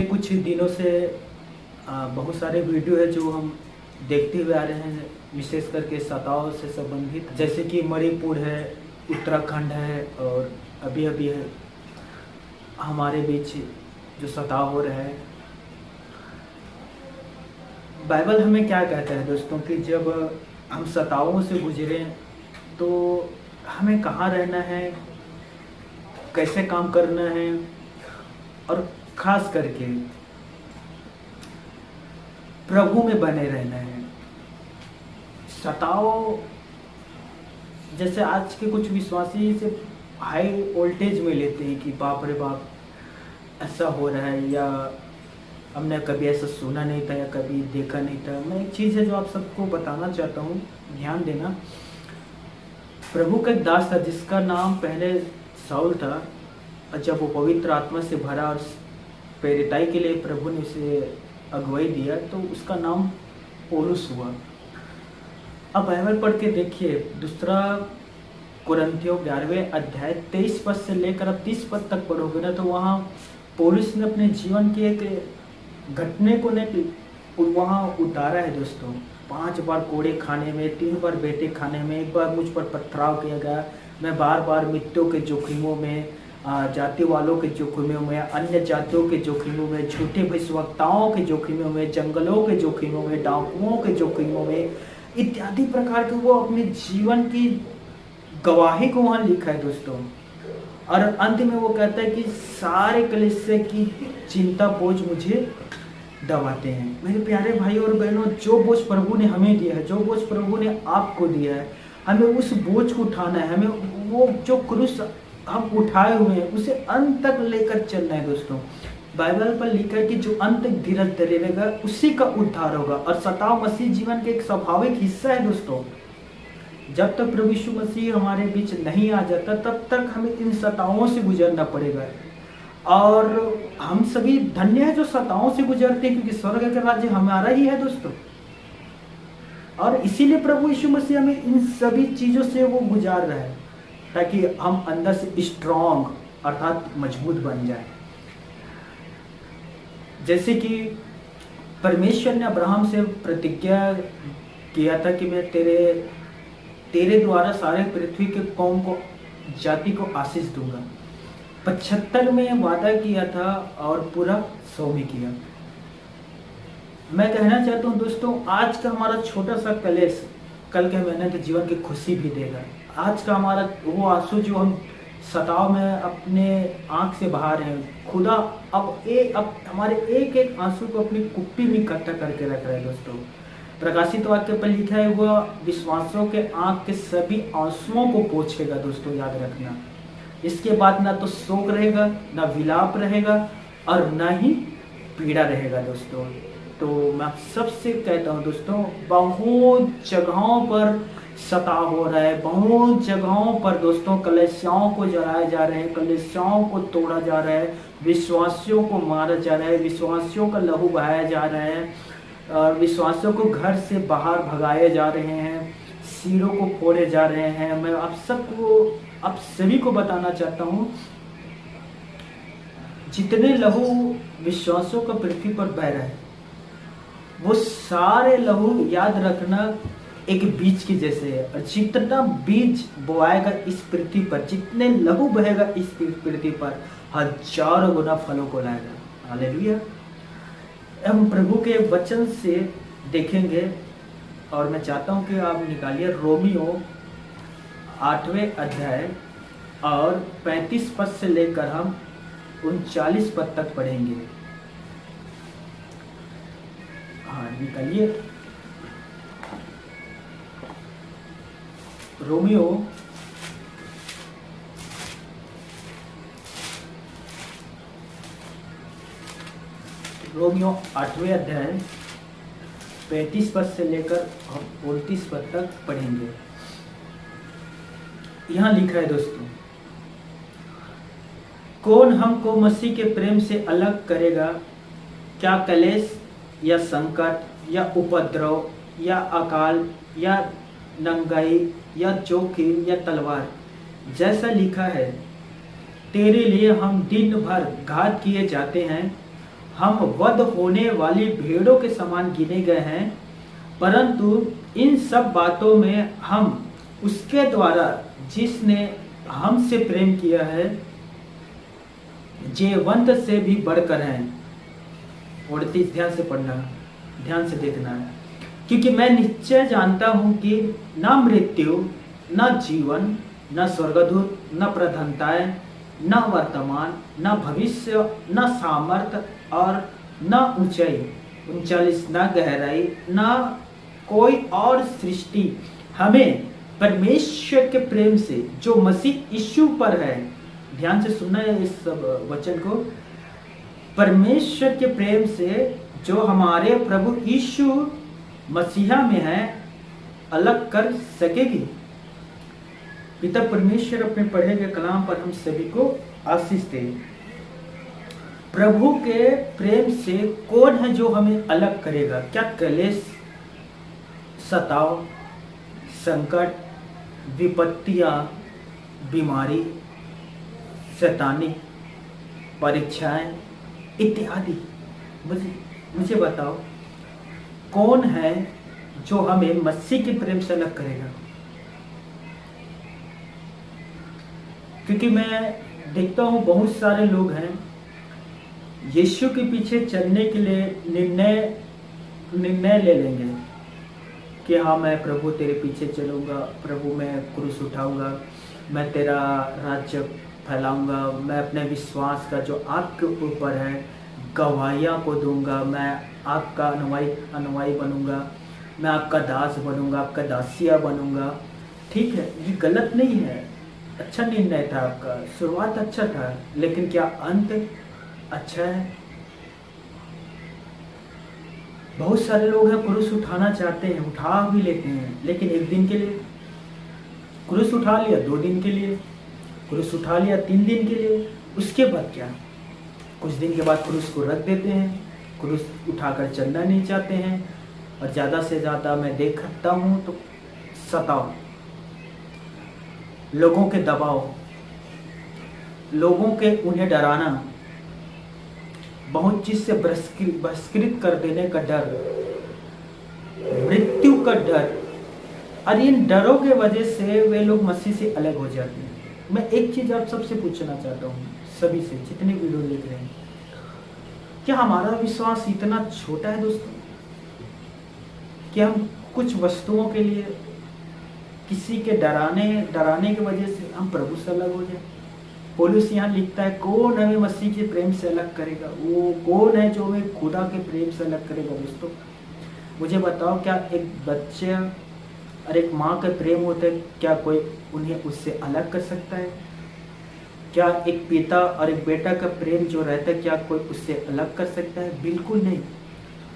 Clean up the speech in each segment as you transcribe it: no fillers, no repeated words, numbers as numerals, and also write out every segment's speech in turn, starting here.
कुछ दिनों से बहुत सारे वीडियो है जो हम देखते हुए आ रहे हैं, विशेष करके सताव से संबंधित, जैसे कि मणिपुर है, उत्तराखंड है, और अभी अभी है हमारे बीच जो सताव हो रहा है। बाइबल हमें क्या कहता है दोस्तों कि जब हम सतावों से गुजरें तो हमें कहाँ रहना है, कैसे काम करना है, और खास करके प्रभु में बने रहना है। सताव जैसे आज के कुछ विश्वासी से हाई वोल्टेज में लेते हैं कि बाप रे बाप ऐसा हो रहा है, या हमने कभी ऐसा सुना नहीं था या कभी देखा नहीं था। मैं एक चीज़ है जो आप सबको बताना चाहता हूँ, ध्यान देना। प्रभु का एक दास था जिसका नाम पहले साउल था, और जब वो पवित्र आत्मा से भरा और प्रेरिताई के लिए प्रभु ने उसे अगुवाई दिया तो उसका नाम पौलुस हुआ। अब बाइबल पढ़ के देखिए, दूसरा कुरिन्थियों 11वें अध्याय 23 पद से लेकर अब 30 पद तक पढ़ोगे ना, तो वहाँ पौलुस ने अपने जीवन के एक घटने को वहाँ उतारा है दोस्तों। 5 बार कोड़े खाने में, 3 बार बेटे खाने में, 1 बार मुझ पर पथराव किया गया, मैं बार बार मृत्यु के जोखिमों में, जाति वालों के जोखिमों में, अन्य जातियों के जोखिमों में, झूठे भविष्यवक्ताओं के जोखिमों में, जंगलों के जोखिमों में, डाकुओं के जोखिमों में, इत्यादि प्रकार के वो अपने जीवन की गवाही को वहाँ लिखा है दोस्तों। और अंत में वो कहता है कि सारे कलीसिया की चिंता बोझ मुझे दबाते हैं। मेरे प्यारे भाई और बहनों, जो बोझ प्रभु ने हमें दिया है, जो बोझ प्रभु ने आपको दिया है, हमें उस बोझ को उठाना है। हमें वो जो क्रूस हम उठाए हुए हैं उसे अंत तक लेकर चलना है दोस्तों। बाइबल पर लिखा है कि जो अंत तक धीरज धरे रहेगा उसी का उद्धार होगा। और सताव मसीह जीवन के एक स्वाभाविक हिस्सा है दोस्तों। जब तक प्रभु यीशु मसीह हमारे बीच नहीं आ जाता तब तक हमें इन सतावों से गुजरना पड़ेगा। और हम सभी धन्य है जो सतावों से गुजरते हैं, क्योंकि स्वर्ग का राज्य हमारा ही है दोस्तों। और इसीलिए प्रभु यीशु मसीह हमें इन सभी चीजों से वो गुजार रहा है, ताकि हम अंदर से स्ट्रॉन्ग अर्थात मजबूत बन जाए। जैसे कि परमेश्वर ने अब्राहम से प्रतिज्ञा किया था कि मैं तेरे द्वारा सारे पृथ्वी के कौम को, जाति को आशीष दूंगा। 75 में वादा किया था और पूरा 100 में किया। मैं कहना चाहता हूँ दोस्तों, आज का हमारा छोटा सा कलेश कल के मेहनत जीवन की खुशी भी देगा। आज का हमारा वो आंसू जो हम सताव में अपने आंख से बहा रहे हैं, खुदा अब हमारे एक एक आंसू को अपनी कुप्पी में इकट्ठा करके रख रहा है दोस्तों। प्रकाशित वाक्य पर लिखा है वह विश्वासों के आंख के सभी आंसुओं को पोंछेगा दोस्तों, याद रखना। इसके बाद ना तो शोक रहेगा, ना विलाप रहेगा, और ना ही पीड़ा रहेगा दोस्तों। तो मैं सबसे कहता हूँ दोस्तों, बहुत जगहों पर सताव हो रहा है, बहुत जगहों पर दोस्तों कलीसियाओं को जलाया जा रहा है, कलीसियाओं को तोड़ा जा रहा है, विश्वासियों को मारा जा रहा है, विश्वासियों का लहू बहाया जा रहा है, और विश्वासियों को घर से बाहर भगाए जा रहे हैं, सिरों को फोड़े जा रहे हैं। मैं आप सभी को बताना चाहता हूँ, जितने लहू विश्वासियों का पृथ्वी पर बह रहा है, वो सारे लहू याद रखना एक बीज के जैसे है। और जितना बीज बोआएगा इस पृथ्वी पर, जितने लहू बहेगा इस पृथ्वी पर, हजारों गुना फलों को लाएगा। हालेलुया। हम प्रभु के वचन से देखेंगे, और मैं चाहता हूं कि आप निकालिए रोमियो 8वें अध्याय और 35 पद से लेकर हम 39 पद तक पढ़ेंगे। हाँ, निकालिए रोमियो 8वें अध्याय 35 पद से लेकर हम 29 पद तक पढ़ेंगे। यहाँ लिखा है दोस्तों, कौन हमको मसीह के प्रेम से अलग करेगा? क्या कलेश या संकट या उपद्रव या अकाल या नंगाई या जोखिम या तलवार? जैसा लिखा है, तेरे लिए हम दिन भर घात किए जाते हैं, हम वध होने वाली भेड़ों के समान गिने गए हैं, परंतु इन सब बातों में हम उसके द्वारा जिसने हमसे प्रेम किया है जयवंत से भी बढ़कर हैं। 38 ध्यान से पढ़ना, ध्यान से देखना है। क्योंकि मैं निश्चय जानता हूं कि न मृत्यु, न जीवन, न स्वर्गदूत, न प्रधानताएं, न वर्तमान, न भविष्य, न सामर्थ और न ऊंचाई 39, न गहराई, न कोई और सृष्टि हमें परमेश्वर के प्रेम से जो मसीह यीशु पर है, ध्यान से सुनना है इस सब वचन को, परमेश्वर के प्रेम से जो हमारे प्रभु यीशु मसीहा में है अलग कर सकेगी। पिता परमेश्वर अपने पढ़े गए कलाम पर हम सभी को आशीष दे। प्रभु के प्रेम से कौन है जो हमें अलग करेगा? क्या क्लेश, सताव, संकट, विपत्तियां, बीमारी, शैतानी परीक्षाएं इत्यादि? मुझे बताओ कौन है जो हमें मसीह के प्रेम से अलग करेगा? क्योंकि मैं देखता हूँ बहुत सारे लोग हैं यीशु के पीछे चलने के लिए निर्णय ले लेंगे कि हाँ मैं प्रभु तेरे पीछे चलूँगा, प्रभु मैं क्रूस उठाऊंगा, मैं तेरा राज्य फैलाऊंगा, मैं अपने विश्वास का जो आपके ऊपर है गवाहियाँ को दूंगा, मैं आपका अनुयायी बनूंगा, मैं आपका दास बनूंगा, आपका दासिया बनूंगा। ठीक है, ये गलत नहीं है, अच्छा निर्णय था आपका, शुरुआत अच्छा था, लेकिन क्या अंत अच्छा है? बहुत सारे लोग हैं क्रूस उठाना चाहते हैं, उठा भी लेते हैं, लेकिन एक दिन के लिए क्रूस उठा लिया, 2 दिन के लिए क्रूस उठा लिया, 3 दिन के लिए, उसके बाद क्या? कुछ दिन के बाद क्रूस को रख देते हैं, क्रूस उठाकर चलना नहीं चाहते हैं, और ज़्यादा से ज़्यादा मैं देखता हूँ तो सताव, लोगों के दबाव, लोगों के उन्हें डराना, बहुत चीज से बहिष्कृत कर देने का डर, मृत्यु का डर, और इन डरों के वजह से वे लोग मसीह से अलग हो जाते हैं। मैं एक चीज आप सबसे पूछना चाहता हूँ, सभी से जितने वीडियो देख रहे हैं, क्या हमारा विश्वास इतना छोटा है दोस्तों कि हम कुछ वस्तुओं के लिए किसी के डराने की वजह से हम प्रभु से अलग हो जाए? पौलुस यहाँ लिखता है, कौन हमें मसीह के प्रेम से अलग करेगा? वो कौन है जो हमें खुदा के प्रेम से अलग करेगा? दोस्तों मुझे बताओ, क्या एक बच्चे और एक माँ का प्रेम होता है, क्या कोई उन्हें उससे अलग कर सकता है? क्या एक पिता और एक बेटा का प्रेम जो रहता है, क्या कोई उससे अलग कर सकता है? बिल्कुल नहीं।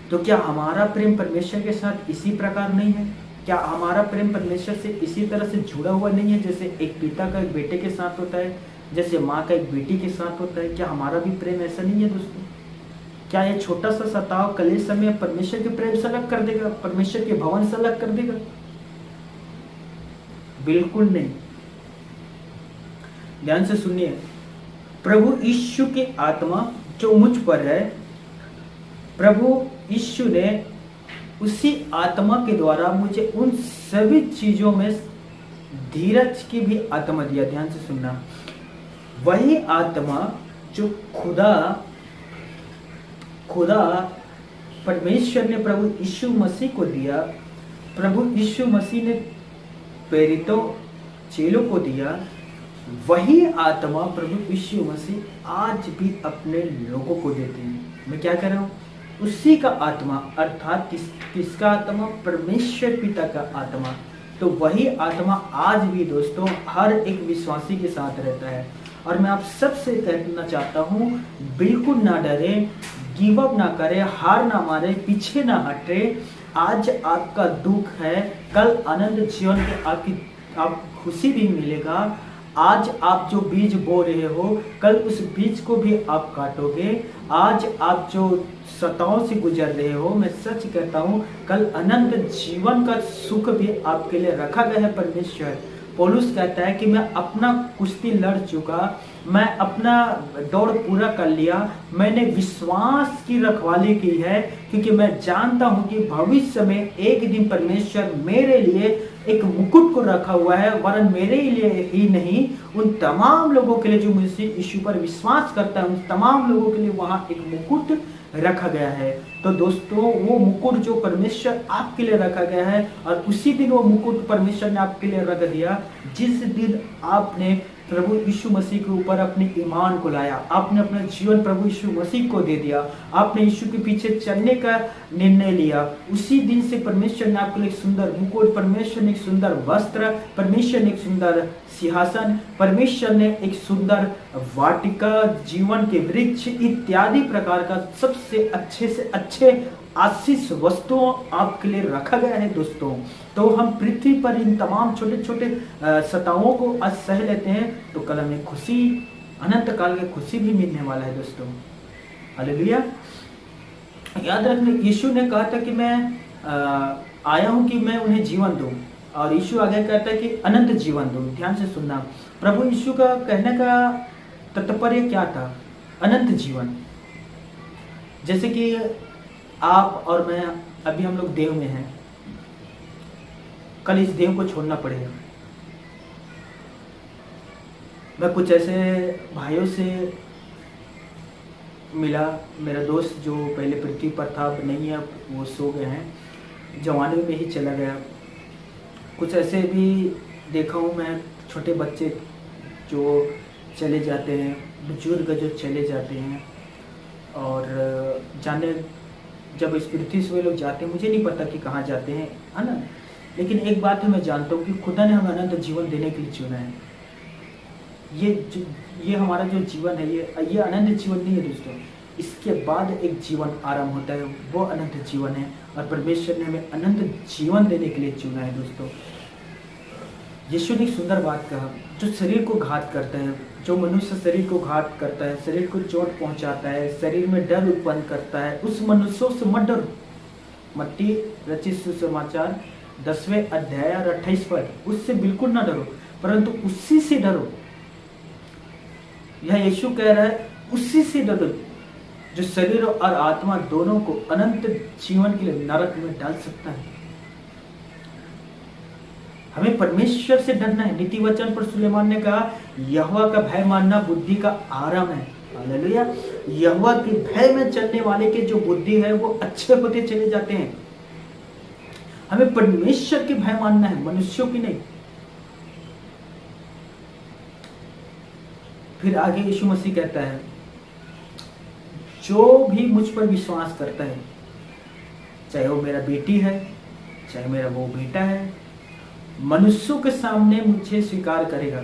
तो क्या हमारा प्रेम परमेश्वर के साथ इसी प्रकार नहीं है? क्या हमारा प्रेम परमेश्वर से इसी तरह से जुड़ा हुआ नहीं है जैसे एक पिता का एक बेटे के साथ होता है, जैसे माँ का एक बेटी के साथ होता है? क्या हमारा भी प्रेम ऐसा नहीं है दोस्तों? क्या ये छोटा सा सताव कलेश समय परमेश्वर के प्रेम से अलग कर देगा, परमेश्वर के भवन से अलग कर देगा? बिल्कुल नहीं। ध्यान से सुनिए, प्रभु यीशु की आत्मा जो मुझ पर है, प्रभु यीशु ने उसी आत्मा के द्वारा मुझे उन सभी चीजों में धीरज की भी आत्मा दिया। ध्यान से सुनना, वही आत्मा जो खुदा परमेश्वर ने प्रभु यीशु मसीह को दिया, प्रभु यीशु मसीह ने प्रेरितों चेलों को दिया, वही आत्मा प्रभु यीशु मसीह आज भी अपने लोगों को देते हैं। मैं क्या कह रहा हूँ? उसी का आत्मा, अर्थात किसका आत्मा? परमेश्वर पिता का आत्मा। तो वही आत्मा आज भी दोस्तों हर एक विश्वासी के साथ रहता है। और मैं आप सबसे कहना चाहता हूँ, बिल्कुल ना डरे, गिव अप ना करें, हार ना मारे, पीछे ना हटे। आज आपका दुख है, कल आनंद जीवन के आप खुशी भी मिलेगा। आज आप जो बीज बो रहे हो, कल उस बीज को भी आप काटोगे। आज आप जो सताओं से गुजर रहे हो, मैं सच कहता हूँ, कल अनंत जीवन का सुख भी आपके लिए रखा गया है परमेश्वर। पौलुस कहता है कि मैं अपना कुश्ती लड़ चुका, मैं अपना दौड़ पूरा कर लिया, मैंने विश्वास की रखवाली की है, क्योंकि मैं जानता हूं कि भविष्य में एक दिन परमेश्वर मेरे लिए एक मुकुट को रखा हुआ है, वरन मेरे लिए ही नहीं, उन तमाम लोगों के लिए जो मुझसे यीशु पर विश्वास करता है, उन तमाम लोगों के लिए वहां एक मुकुट रखा गया है। तो दोस्तों, वो मुकुट जो परमेश्वर आपके लिए रखा गया है, और उसी दिन वो मुकुट परमेश्वर ने आपके लिए रख दिया जिस दिन आपने प्रभु यीशु मसीह के ऊपर अपने ईमान को लाया, आपने अपना जीवन प्रभु यीशु मसीह को दे दिया, आपने यीशु के पीछे चलने का निर्णय लिया। उसी दिन से परमेश्वर ने आपके लिए एक सुंदर मुकुट, परमेश्वर ने एक सुंदर वस्त्र, परमेश्वर ने एक सुंदर सिंहासन, परमेश्वर ने एक सुंदर वाटिका, जीवन के वृक्ष इत्यादि प्रकार का सबसे अच्छे से अच्छे आशीष वस्तुओं आपके लिए रखा गया है दोस्तों। तो हम पृथ्वी पर इन तमाम छोटे छोटे सताओं को आज सह लेते हैं, तो कल हमें खुशी, अनंत काल की खुशी भी मिलने वाला है दोस्तों। हालेलुया। याद रखना, यीशु ने कहा था कि मैं आया हूं कि मैं उन्हें जीवन दूं, और यीशु आगे कहता है कि अनंत जीवन दूं। ध्यान से सुनना, प्रभु यीशु का कहने का तात्पर्य क्या था? अनंत जीवन। जैसे कि आप और मैं, अभी हम लोग देव में हैं, कल इस देव को छोड़ना पड़ेगा। मैं कुछ ऐसे भाइयों से मिला, मेरा दोस्त जो पहले पृथ्वी पर था, अब नहीं है, वो सो गए हैं, जवानी में ही चला गया। कुछ ऐसे भी देखा हूँ मैं, छोटे बच्चे जो चले जाते हैं, बुजुर्ग जो चले जाते हैं, और जाने जब इस पृथ्वी से वे लोग जाते हैं, मुझे नहीं पता कि कहाँ जाते हैं, है ना। लेकिन एक बात है, मैं जानता हूँ कि खुदा ने हमें अनंत जीवन देने के लिए चुना है। ये हमारा जो जीवन है, ये अनंत जीवन नहीं है दोस्तों। इसके बाद एक जीवन आरंभ होता है, वो अनंत जीवन है, और परमेश्वर ने हमें अनंत जीवन देने के लिए चुना है दोस्तों। यीशु ने एक सुंदर बात कहा, जो शरीर को घात करता है, जो मनुष्य शरीर को घात करता है, शरीर को चोट पहुंचाता है, शरीर में डर उत्पन्न करता है, उस मनुष्यों से मत डरो। मत्ती रचित सुसमाचार 10वें अध्याय और 28 पद, उससे बिल्कुल ना डरो, परंतु उसी से डरो। यह यीशु कह रहा है, उसी से डरो जो शरीर और आत्मा दोनों को अनंत जीवन के लिए नरक में डाल सकता है। हमें परमेश्वर से डरना है। नीति वचन पर सुलेमान ने कहा, यहोवा का भय मानना बुद्धि का आरंभ है। हालेलुया। यहोवा के भय में चलने वाले के जो बुद्धि है वो अच्छे होते चले जाते हैं। हमें परमेश्वर के भय मानना है, मनुष्यों की नहीं। फिर आगे यीशु मसीह कहता है, जो भी मुझ पर विश्वास करता है, चाहे वो मेरा बेटी है, चाहे मेरा वो बेटा है, मनुष्यों के सामने मुझे स्वीकार करेगा,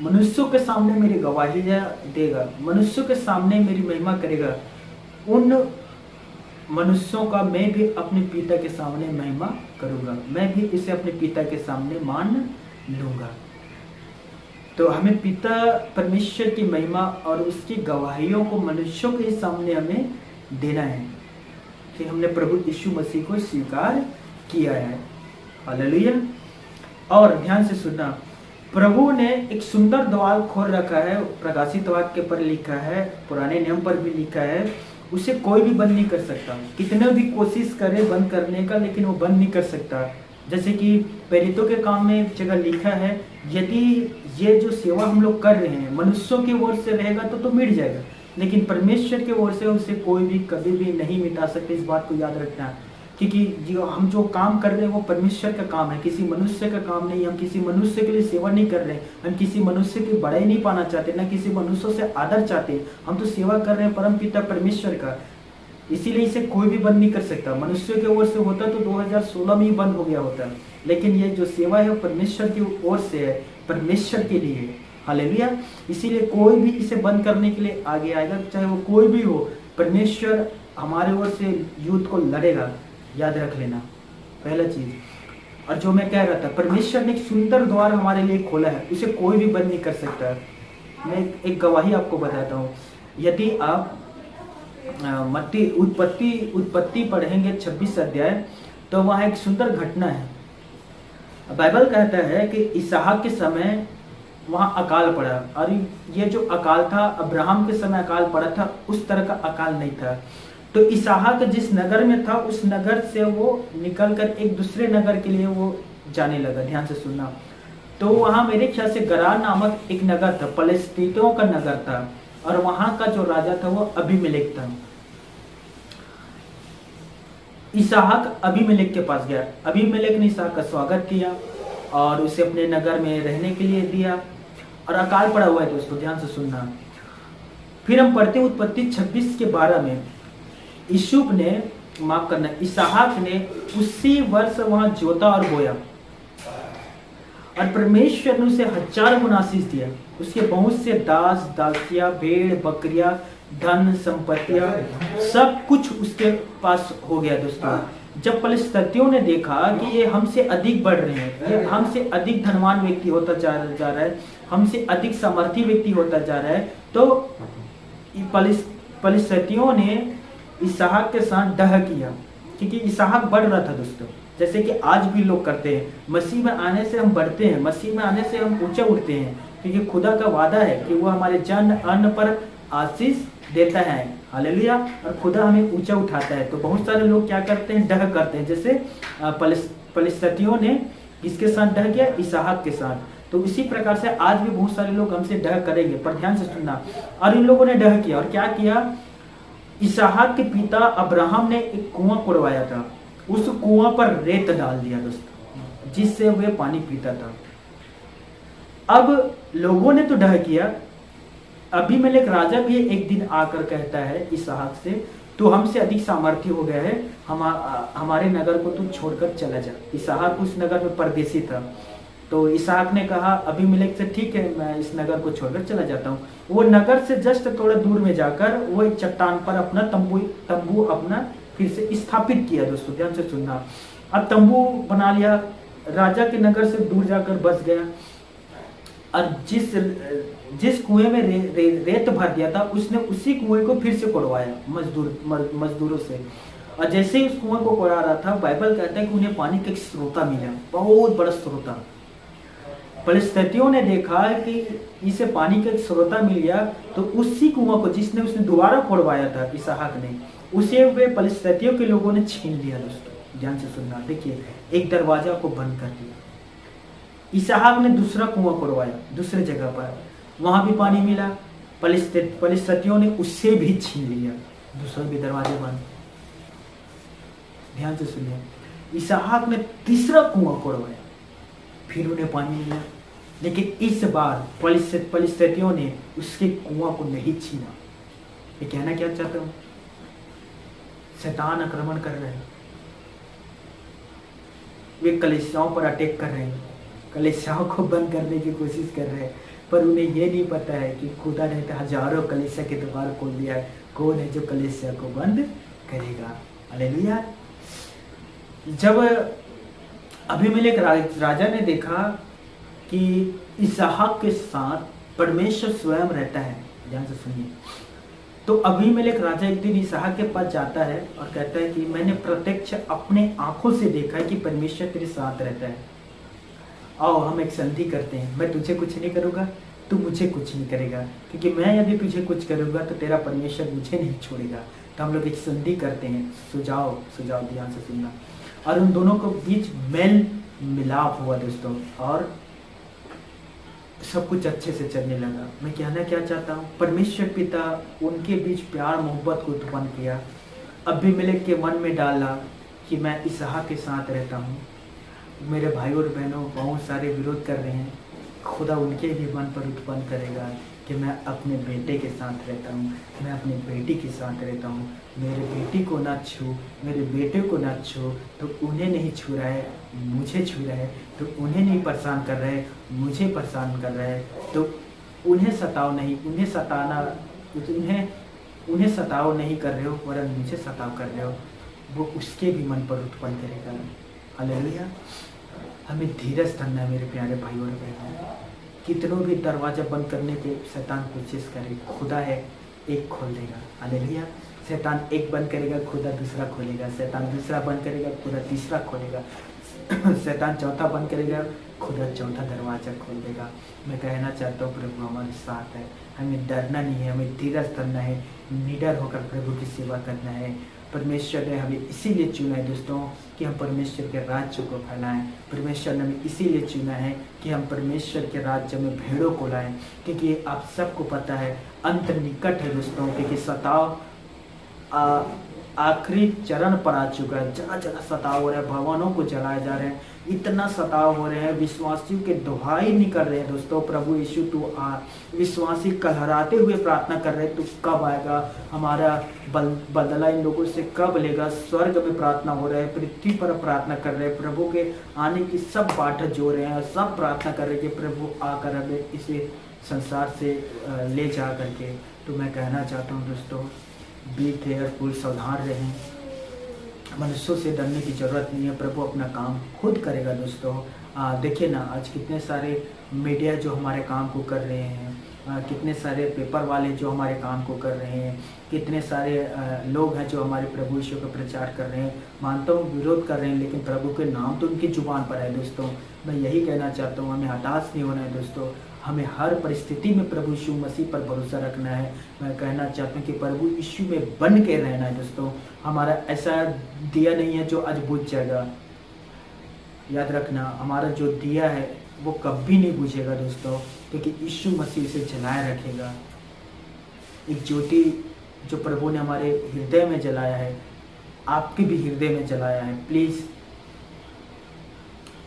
मनुष्यों के सामने मेरी गवाही देगा, मनुष्यों के सामने मेरी महिमा करेगा, उन मनुष्यों का मैं भी अपने पिता के सामने महिमा करूंगा, मैं भी इसे अपने पिता के सामने मान लूंगा। तो हमें पिता परमेश्वर की महिमा और उसकी गवाहियों को मनुष्यों के सामने हमें देना है कि हमने प्रभु यीशु मसीह को स्वीकार किया है। हालेलुया। और ध्यान से सुनना, प्रभु ने एक सुंदर द्वार खोल रखा है, प्रकाशित वाक्य पर लिखा है, पुराने नियम पर भी लिखा है, उसे कोई भी बंद नहीं कर सकता। कितने भी कोशिश करे बंद करने का, लेकिन वो बंद नहीं कर सकता। जैसे कि प्रेरितों के काम में एक जगह लिखा है, यदि ये जो सेवा हम लोग कर रहे हैं मनुष्यों की ओर से रहेगा तो मिट जाएगा, लेकिन परमेश्वर की ओर से उसे कोई भी कभी भी नहीं मिटा सकते। इस बात को याद रखना, क्योंकि हम जो काम कर रहे हैं वो परमेश्वर का काम है, किसी मनुष्य का काम नहीं। हम किसी मनुष्य के लिए सेवा नहीं कर रहे हैं, हम किसी मनुष्य की बड़ाई नहीं पाना चाहते, ना किसी मनुष्य से आदर चाहते। हम तो सेवा कर रहे हैं परम पिता परमेश्वर का, इसीलिए इसे कोई भी बंद नहीं कर सकता। मनुष्य की ओर से होता तो 2016 में ही बंद हो गया होता, लेकिन ये जो सेवा है वो परमेश्वर की ओर से है, परमेश्वर के लिए। हालेलुया। इसीलिए कोई भी इसे बंद करने के लिए आगे आएगा, चाहे वो कोई भी हो। परमेश्वर हमारे ओर से युद्ध को लड़ेगा, याद रख लेना, पहला चीज। और जो मैं कह रहा था, परमेश्वर ने एक सुंदर द्वार हमारे लिए खोला है, उसे कोई भी बंद नहीं कर सकता। मैं एक गवाही आपको बताता हूँ। यदि आप मत्ती उत्पत्ति पढ़ेंगे 26 अध्याय, तो वहाँ एक सुंदर घटना है। बाइबल कहता है कि इसहाक के समय वहाँ अकाल पड़ा, और ये जो अकाल था अब्राहम के समय अकाल पड़ा था, उस तरह का अकाल नहीं था। तो इसहाक जिस नगर में था उस नगर से वो निकलकर एक दूसरे नगर के लिए वो जाने लगा। ध्यान से सुनना। तो वहाँ मेरे ख्याल से गरार नामक एक नगर था, पलिस्तीतियों का नगर था, और वहाँ का जो राजा था वो अबीमेलेक था। इसहाक अबीमेलेक के पास गया। अबीमेलेक ने इसहाक का स्वागत किया और उसे अपने नगर में रहने के लिए दिया, और अकाल पड़ा हुआ है दोस्तों, ध्यान से सुनना। फिर हम पढ़ते हैं उत्पत्ति 26 के 12 में, यूसुफ ने, माफ करना, इसहाक ने उसी वर्ष वहां जोता और बोया, और परमेश्वर ने उसे 1000 गुना आशीष दिया। उसके बहुत से दास दासियां, भेड़ बकरियां, धन संपत्तियां, सब कुछ उसके पास हो गया दोस्तों। जब पलिस्तीतियों ने देखा कि ये हमसे अधिक बढ़ रहे हैं, ये हमसे अधिक धनवान व्यक्ति होता जा रहा है, हमसे अधिक सामर्थी व्यक्ति होता जा रहा है, तो पलिस्तीतियों ने इसहाक के साथ डह किया, क्योंकि इसहाक बढ़ रहा था दोस्तों। जैसे कि आज भी लोग करते हैं, मसीह में आने से हम बढ़ते हैं, मसीह में आने से हम ऊंचे उठते हैं, क्योंकि खुदा का वादा है कि वो हमारे जन अन्न पर आशीष देता है। हालेलुया। और खुदा हमें ऊंचा उठाता है। तो बहुत सारे लोग क्या करते हैं, डह करते हैं। जैसे पलिस्तीतियों ने किसके साथ डह किया, इसहाक के साथ। तो इसी प्रकार से आज भी बहुत सारे लोग हमसे डह करेंगे, पर ध्यान से सुनना। और इन लोगों ने डह किया, और क्या किया, इसहाक के पिता अब्राहम ने एक कुआं कुड़वाया था, उस कुआं पर रेत डाल दिया दोस्तों, जिससे वे पानी पीता था। अब लोगों ने तो डह किया। अबीमेलेक राजा भी एक दिन आकर कहता है इसहाक से, तू हमसे अधिक सामर्थ्य हो गया है, हमारे नगर को तू छोड़कर चला जा। इसहाक उस नगर में परदेसी था। तो इसहाक ने कहा अबीमेलेक से, ठीक है, मैं इस नगर को छोड़कर चला जाता हूँ। वो नगर से जस्ट थोड़ा दूर में जाकर वो एक चट्टान पर अपना तंबू अपना फिर से स्थापित किया दोस्तों। ध्यान से सुनना। अब तंबू बना लिया, राजा के नगर से दूर जाकर बस गया, और जिस कुएं में रेत भर दिया था उसने उसी कुएं को फिर से कोड़वाया मजदूरों से। और जैसे ही उस कुएं को कोड़ा रहा था, बाइबल कहता है कि उन्हें पानी का एक स्रोता मिला, बहुत बड़ा स्रोता। पलिस्तीतियों ने देखा कि इसे पानी का एक स्रोता मिल गया, तो उसी कुआं को उसने दोबारा कोड़वाया था इसहाक ने, उसे वे पलिस्तीतियों के लोगों ने छीन लिया दोस्तों। ध्यान से सुनना। देखिए, एक दरवाजा को बंद कर दिया। इसहाक ने दूसरा कुआं कोड़वाया दूसरे जगह पर, वहां भी पानी मिला, पलिस्तीतियों ने उससे भी छीन लिया, दूसरा भी दरवाजे बंद। ध्यान से सुनिए, इसहाक ने तीसरा कुआं कोड़वाया, फिर उन्हें पानी मिला, लेकिन इस बार पलिस्तीतियों ने उसके कुआं को नहीं छीना। ये कहना क्या चाहता हूं, शैतान आक्रमण कर रहे हैं, वे कलीसियाओं पर अटैक कर रहे हैं, कलीसियाओं को बंद करने की कोशिश कर रहे हैं, पर उन्हें यह नहीं पता है कि खुदा ने हजारों कलीसिया के द्वार खोल दिया है। कौन है जो कलीसिया को बंद करेगा। हालेलुया। जब अबीमेलेक राजा ने देखा कि इसहाक के साथ परमेश्वर स्वयं रहता है, ध्यान से सुनिए, तो अबीमेलेक राजा एक दिन इसहाक के पास जाता है और कहता है कि मैंने प्रत्यक्ष अपने आंखों से देखा है कि परमेश्वर तेरे साथ रहता है। आओ हम एक संधि करते हैं, मैं तुझे कुछ नहीं करूँगा, तू मुझे कुछ नहीं करेगा, क्योंकि मैं यदि तुझे कुछ करूँगा तो तेरा परमेश्वर मुझे नहीं छोड़ेगा। तो हम लोग एक संधि करते हैं, सुझाव ध्यान से सुनना। और उन दोनों को बीच मेल मिलाप हुआ दोस्तों, और सब कुछ अच्छे से चलने लगा। मैं कहना क्या चाहता हूँ, परमेश्वर पिता उनके बीच प्यार मोहब्बत को उत्पन्न किया, अबीमेलेक के मन में डाला कि मैं इसहाक के साथ रहता हूँ। मेरे भाई और बहनों बहुत सारे विरोध कर रहे हैं, खुदा उनके भी मन पर उत्पन्न करेगा कि मैं अपने बेटे के साथ रहता हूँ, मैं अपनी बेटी के साथ रहता हूँ। मेरे बेटी को ना छू, मेरे बेटे को ना छू, तो उन्हें नहीं छू रहा है, मुझे छू रहा है। तो उन्हें नहीं परेशान कर रहे, मुझे परेशान कर रहा है। तो उन्हें सताओ नहीं, उन्हें सताओ नहीं कर रहे हो, वरन मुझे सताओ कर रहे हो। वो उसके भी मन पर उत्पन्न करेगा। हालेलुया। हमें धीरज धरना है मेरे प्यारे भाई और बहनों। कितनों भी दरवाजा बंद करने के शैतान कोशिश करे, खुदा है एक खोल देगा। हालेलुया। शैतान एक बंद करेगा, खुदा दूसरा खोलेगा। शैतान दूसरा बंद करेगा, खुदा तीसरा खोलेगा। शैतान चौथा बंद करेगा, खुदा चौथा दरवाज़ा खोल देगा। मैं कहना चाहता हूँ प्रभु हमारे साथ है, हमें डरना नहीं है, हमें धीरज धरना है, निडर होकर प्रभु की सेवा करना है। परमेश्वर ने हमें इसीलिए चुना है दोस्तों कि हम परमेश्वर के राज्य को फैलाएं। परमेश्वर ने हमें इसीलिए चुना है कि हम परमेश्वर के राज्य में भेड़ों को लाएं, क्योंकि आप सबको पता है अंत निकट है दोस्तों, क्योंकि सताव आखिरी चरण पर आ चुका है। जगह जगह सताव हो रहा है, भवनों को जलाए जा रहे हैं, इतना सताव हो रहे हैं, विश्वासियों के दुहाई नहीं कर रहे हैं दोस्तों, प्रभु यीशु तू आ। विश्वासी कहराते हुए प्रार्थना कर रहे हैं, तू कब आएगा, हमारा बदला इन लोगों से कब लेगा। स्वर्ग में प्रार्थना हो रहा है, पृथ्वी पर प्रार्थना कर रहे हैं, प्रभु के आने की सब बाट जो रहे हैं, सब प्रार्थना कर रहे हैं कि प्रभु आकर हमें इसे संसार से ले जा करके। तो मैं कहना चाहता हूँ दोस्तों, बी केयरफुल, सावधान रहें, मनुष्यों से डरने की ज़रूरत नहीं है, प्रभु अपना काम खुद करेगा दोस्तों। देखिए ना, आज कितने सारे मीडिया जो हमारे काम को कर रहे हैं, कितने सारे पेपर वाले जो हमारे काम को कर रहे हैं, कितने सारे लोग हैं जो हमारे प्रभु यीशु का प्रचार कर रहे हैं। मानता हूँ विरोध कर रहे हैं, लेकिन प्रभु के नाम तो उनकी जुबान पर है दोस्तों। मैं यही कहना चाहता हूँ, हमें हताश नहीं होना है दोस्तों, हमें हर परिस्थिति में प्रभु यीशु मसीह पर भरोसा रखना है। मैं कहना चाहता हूँ कि प्रभु यीशु में बन के रहना है दोस्तों। हमारा ऐसा दिया नहीं है जो आज बुझ जाएगा। याद रखना, हमारा जो दिया है वो कभी नहीं बुझेगा दोस्तों, क्योंकि यीशु मसीह से जलाए रखेगा। एक ज्योति जो प्रभु ने हमारे हृदय में जलाया है, आपके भी हृदय में जलाया है, प्लीज़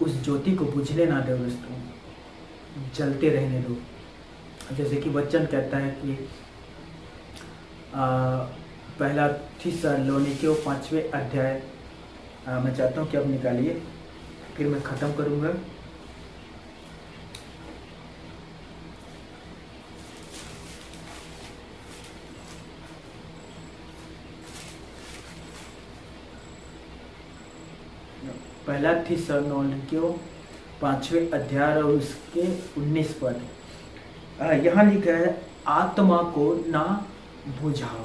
उस ज्योति को बुझने ना दो दोस्तों, जलते रहने दो। जैसे कि वचन कहता है कि पहला थिस्सलुनीकियों 5वें अध्याय, मैं चाहता हूँ कि आप निकालिए, फिर मैं ख़त्म करूँगा। पहला थिस्सलुनीकियों 5वें अध्याय और उसके 19 पद, यहाँ लिखा है, आत्मा को ना बुझाओ।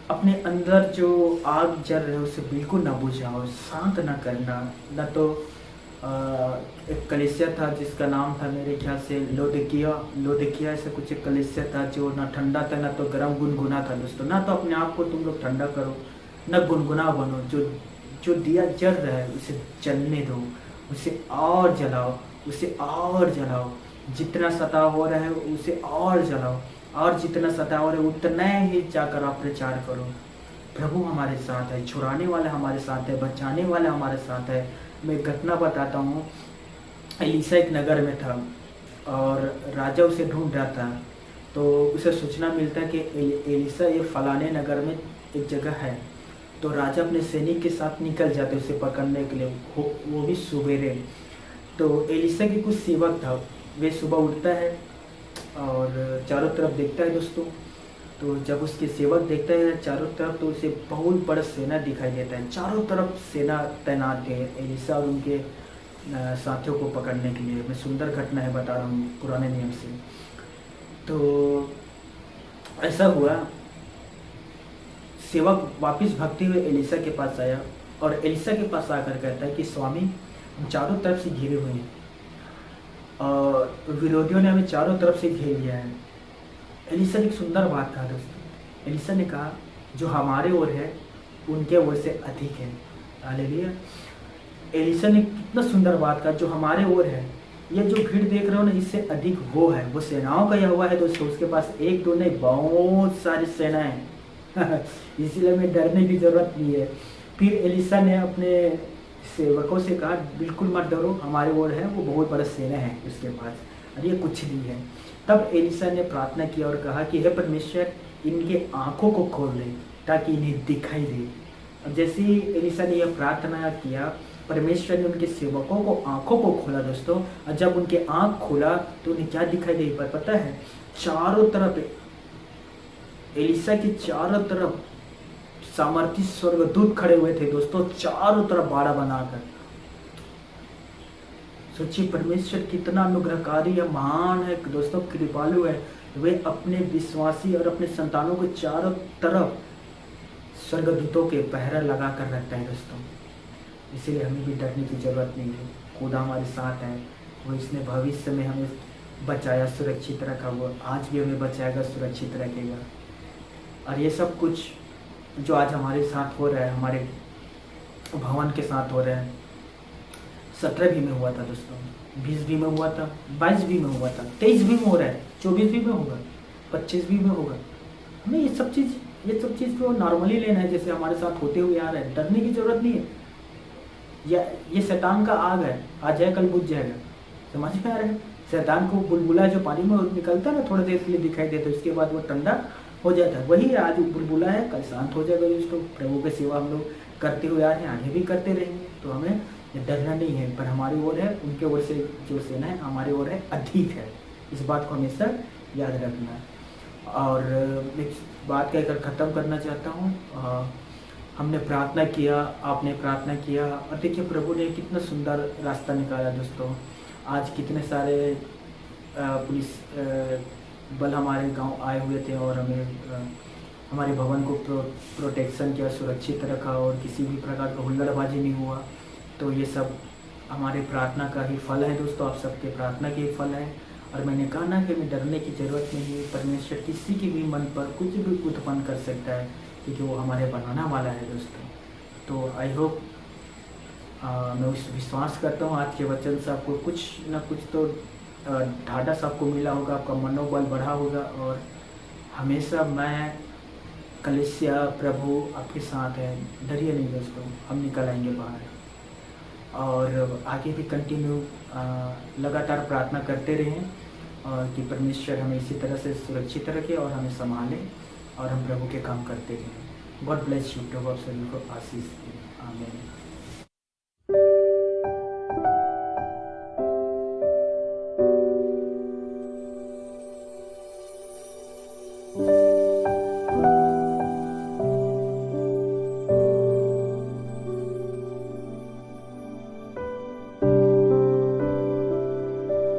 अपने अंदर जो आग जल रहे उसे बिल्कुल ना बुझाओ, शांत ना करना। ना तो एक कलीसिया था जिसका नाम था मेरे ख्याल से लोदिकिया ऐसा कुछ एक कलीसिया था, जो ना ठंडा था ना तो गर्म, गुनगुना था दोस्तों। ना तो अपने आप को तुम लोग ठंडा करो, ना गुनगुना बनो। जो दिया जल रहा है उसे जलने दो, उसे और जलाओ, उसे और जलाओ। जितना सताव हो रहा है उसे और जलाओ, और जितना सताव हो रहा है उतना ही जाकर आप प्रचार करो। प्रभु हमारे साथ है, छुड़ाने वाला हमारे साथ है, बचाने वाला हमारे साथ है। मैं घटना बताता हूँ। एलीशा एक नगर में था और राजा उसे ढूंढ रहा था, तो उसे सूचना मिलता है कि एलीशा ये फलाने नगर में एक जगह है। तो राजा अपने सैनिक के साथ निकल जाते उसे पकड़ने के लिए, वो भी सवेरे। तो एलीशा की कुछ सेवक था, वे सुबह उठता है और चारों तरफ देखता है दोस्तों। तो जब उसके सेवक देखता है चारों तरफ, तो उसे बहुत बड़ा सेना दिखाई देता है। चारों तरफ सेना तैनात है एलीशा और उनके साथियों को पकड़ने के लिए। मैं सुंदर घटना है बता रहा हूँ पुराने नियम से। तो ऐसा हुआ, सेवक वापस भागते हुए एलीशा के पास आया और एलीशा के पास आकर कहता है कि स्वामी, हम चारों तरफ से घिरे हुए हैं और विरोधियों ने हमें चारों तरफ से घेर लिया है। एलीशा ने एक सुंदर बात कहा दोस्तों। एलीशा ने कहा, जो हमारे ओर है उनके ओर से अधिक है। हालेलुया। एलीशा ने कितना सुंदर बात कहा, जो हमारे ओर है, ये जो भीड़ देख रहे हो ना, इससे अधिक वो है। वो सेनाओं का यहोवा है दोस्तों, उसके पास एक दो नहीं बहुत सारी सेनाएं इसीलिए हमें डरने की जरूरत नहीं है। फिर एलीशा ने अपने सेवकों से कहा, बिल्कुल मत डरो, हमारे ओर है, वो बहुत बड़ा सेना है उसके पास, और ये कुछ नहीं है। तब एलीशा ने प्रार्थना किया और कहा कि हे परमेश्वर, इनके आंखों को खोल दे ताकि इन्हें दिखाई दे। अब जैसे ही एलीशा ने यह प्रार्थना किया, परमेश्वर ने उनके सेवकों को आंखों को खोला दोस्तों। और जब उनके आंख खोला तो उन्हें क्या दिखाई दे पर पता है? चारों तरफ, एलीशा के चारों तरफ सामर्थी स्वर्गदूत खड़े हुए थे दोस्तों, चारों तरफ बाड़ा बनाकर। सोचिए परमेश्वर कितना अनुग्रहकारी है, महान है दोस्तों, कृपालु है। वे अपने विश्वासी और अपने संतानों को चारों तरफ स्वर्गदूतों के पहरा लगा कर रखता है दोस्तों। इसीलिए हमें भी डरने की ज़रूरत नहीं है। खुदा हमारे साथ है, वो इसने भविष्य में हमें बचाया, सुरक्षित रखा, वो आज भी हमें बचाएगा, सुरक्षित रखेगा। और ये सब कुछ जो आज हमारे साथ हो रहा है, हमारे भवन के साथ हो रहा है, 17 में हुआ था दोस्तों, 20 में हुआ था, 22 में हुआ था, 23 में हो रहा है, 24 में होगा, 25 में होगा। हमें ये सब चीज़ को नॉर्मली लेना है, जैसे हमारे साथ होते हुए आ रहा है। डरने की ज़रूरत नहीं है। ये शैतान का आग है, आज है कल बुझ जाएगा। समझ में आ रहा है? शैतान को बुलबुला जो पानी में निकलता है ना, थोड़ी देर के लिए दिखाई देता है, उसके बाद वो ठंडा हो जाता है। वही आज बुलबुला है, कल शांत हो जाएगा। दोस्तों, प्रभु की सेवा हम लोग करते हुए आ रहे हैं, आगे भी करते रहेंगे, तो हमें डरना नहीं है। पर हमारी ओर है, उनके ओर से जो सेना है हमारी ओर है, अधिक है। इस बात को हमेशा याद रखना है। और एक बात कहकर ख़त्म करना चाहता हूँ। हमने प्रार्थना किया, आपने प्रार्थना किया, और देखिए प्रभु ने कितना सुंदर रास्ता निकाला दोस्तों। आज कितने सारे पुलिस बल हमारे गांव आए हुए थे और हमें हमारे भवन को प्रोटेक्शन किया, सुरक्षित रखा, और किसी भी प्रकार का हुल्लड़बाजी नहीं हुआ। तो ये सब हमारे प्रार्थना का ही फल है दोस्तों, आप सबके प्रार्थना के ही फल है। और मैंने कहा ना कि हमें डरने की ज़रूरत नहीं है। परमेश्वर किसी के भी मन पर कुछ भी उत्पन्न कर सकता है, क्योंकि वो हमारे बनाना वाला है दोस्तों। तो आई होप, मैं विश्वास करता हूँ आज के वचन से आपको कुछ ना कुछ तो ढाढ़स आपको मिला होगा, आपका मनोबल बढ़ा होगा। और हमेशा मैं, कलीसिया, प्रभु आपके साथ है, डरिए नहीं दोस्तों, हम निकल आएंगे बाहर। और आगे भी कंटिन्यू लगातार प्रार्थना करते रहें, और कि परमेश्वर हमें इसी तरह से सुरक्षित रखे और हमें संभाले, और हम प्रभु के काम करते रहें। God bless you. प्रभु आप सभी को आशीष दे। आमीन।